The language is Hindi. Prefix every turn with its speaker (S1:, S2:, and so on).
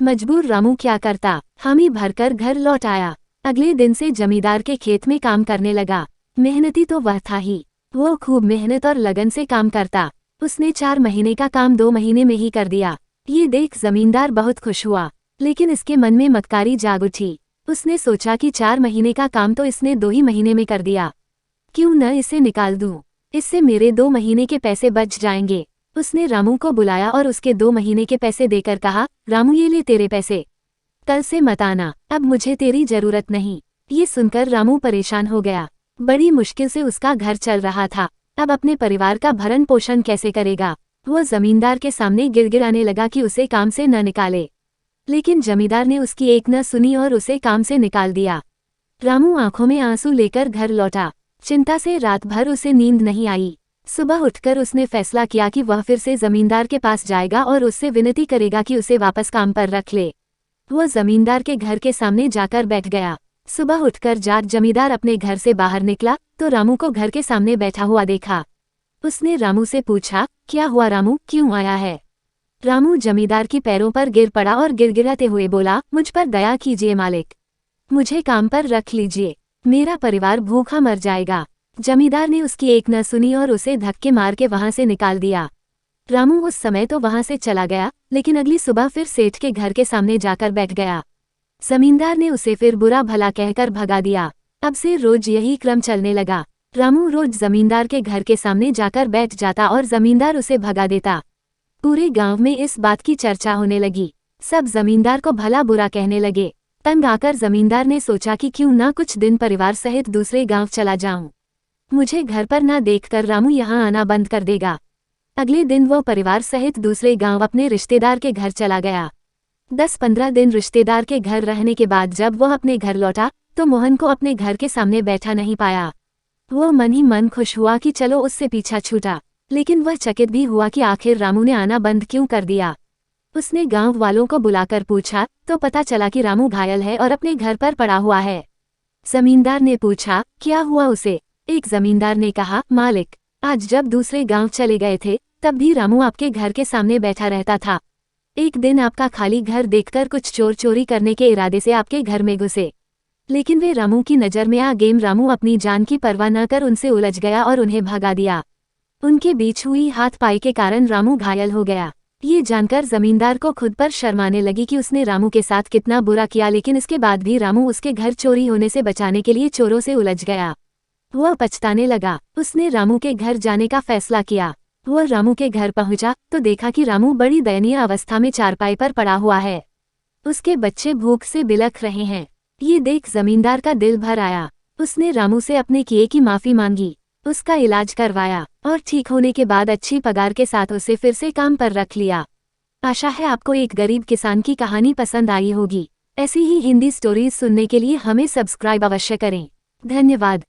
S1: मजबूर रामू क्या करता, हामी भरकर घर लौट आया। अगले दिन से जमींदार के खेत में काम करने लगा। मेहनती तो वह था ही, वो खूब मेहनत और लगन से काम करता। उसने 4 महीने का काम 2 महीने में ही कर दिया। ये देख जमींदार बहुत खुश हुआ, लेकिन इसके मन में मक्कारी जाग उठी। उसने सोचा कि 4 महीने का काम तो इसने 2 ही महीने में कर दिया, क्यों न इसे निकाल दूं, इससे मेरे 2 महीने के पैसे बच जाएंगे। उसने रामू को बुलाया और उसके 2 महीने के पैसे देकर कहा, रामू ये ले तेरे पैसे, कल से मत आना, अब मुझे तेरी जरूरत नहीं। ये सुनकर रामू परेशान हो गया। बड़ी मुश्किल से उसका घर चल रहा था, अब अपने परिवार का भरण पोषण कैसे करेगा। वो जमींदार के सामने गिड़गिड़ाने लगा कि उसे काम से न निकाले, लेकिन जमींदार ने उसकी एक न सुनी और उसे काम से निकाल दिया। रामू आंखों में आंसू लेकर घर लौटा। चिंता से रात भर उसे नींद नहीं आई। सुबह उठकर उसने फैसला किया कि वह फिर से जमींदार के पास जाएगा और उससे विनती करेगा कि उसे वापस काम पर रख ले। वो जमींदार के घर के सामने जाकर बैठ गया। सुबह उठकर जमींदार अपने घर से बाहर निकला तो रामू को घर के सामने बैठा हुआ देखा। उसने रामू से पूछा, क्या हुआ रामू, क्यों आया है। रामू जमींदार की पैरों पर गिर पड़ा और गिड़गिड़ाते हुए बोला, मुझ पर दया कीजिए मालिक, मुझे काम पर रख लीजिए, मेरा परिवार भूखा मर जाएगा। जमींदार ने उसकी एक न सुनी और उसे धक्के मार के वहां से निकाल दिया। रामू उस समय तो वहां से चला गया, लेकिन अगली सुबह फिर सेठ के घर के सामने जाकर बैठ गया। जमींदार ने उसे फिर बुरा भला कहकर भगा दिया। अब से रोज यही क्रम चलने लगा। रामू रोज जमींदार के घर के सामने जाकर बैठ जाता और जमींदार उसे भगा देता। पूरे गांव में इस बात की चर्चा होने लगी। सब जमींदार को भला बुरा कहने लगे। तंग आकर जमींदार ने सोचा कि क्यों ना कुछ दिन परिवार सहित दूसरे गांव चला जाऊं। मुझे घर पर ना देखकर रामू यहाँ आना बंद कर देगा। अगले दिन वो परिवार सहित दूसरे गांव अपने रिश्तेदार के घर चला गया। 10-15 दिन रिश्तेदार के घर रहने के बाद जब वह अपने घर लौटा तो मोहन को अपने घर के सामने बैठा नहीं पाया। वो मन ही मन खुश हुआ कि चलो उससे पीछा छूटा, लेकिन वह चकित भी हुआ कि आखिर रामू ने आना बंद क्यों कर दिया। उसने गांव वालों को बुलाकर पूछा तो पता चला कि रामू घायल है और अपने घर पर पड़ा हुआ है। जमींदार ने पूछा, क्या हुआ उसे। एक जमींदार ने कहा, मालिक, आज जब दूसरे गांव चले गए थे तब भी रामू आपके घर के सामने बैठा रहता था। एक दिन आपका खाली घर देखकर कुछ चोर चोरी करने के इरादे से आपके घर में घुसे, लेकिन वे रामू की नज़र में आ गए। रामू अपनी जान की परवाह न कर उनसे उलझ गया और उन्हें भगा दिया। उनके बीच हुई हाथापाई के कारण रामू घायल हो गया। ये जानकर जमींदार को खुद पर शर्म आने लगी कि उसने रामू के साथ कितना बुरा किया, लेकिन इसके बाद भी रामू उसके घर चोरी होने से बचाने के लिए चोरों से उलझ गया। वह पछताने लगा। उसने रामू के घर जाने का फैसला किया। वह रामू के घर पहुंचा तो देखा कि रामू बड़ी दयनीय अवस्था में चारपाई पर पड़ा हुआ है। उसके बच्चे भूख से बिलख रहे हैं। ये देख जमींदार का दिल भर आया। उसने रामू से अपने किए की माफी मांगी, उसका इलाज करवाया और ठीक होने के बाद अच्छी पगार के साथ उसे फिर से काम पर रख लिया। आशा है आपको एक गरीब किसान की कहानी पसंद आई होगी। ऐसी ही हिंदी स्टोरीज सुनने के लिए हमें सब्सक्राइब अवश्य करें। धन्यवाद।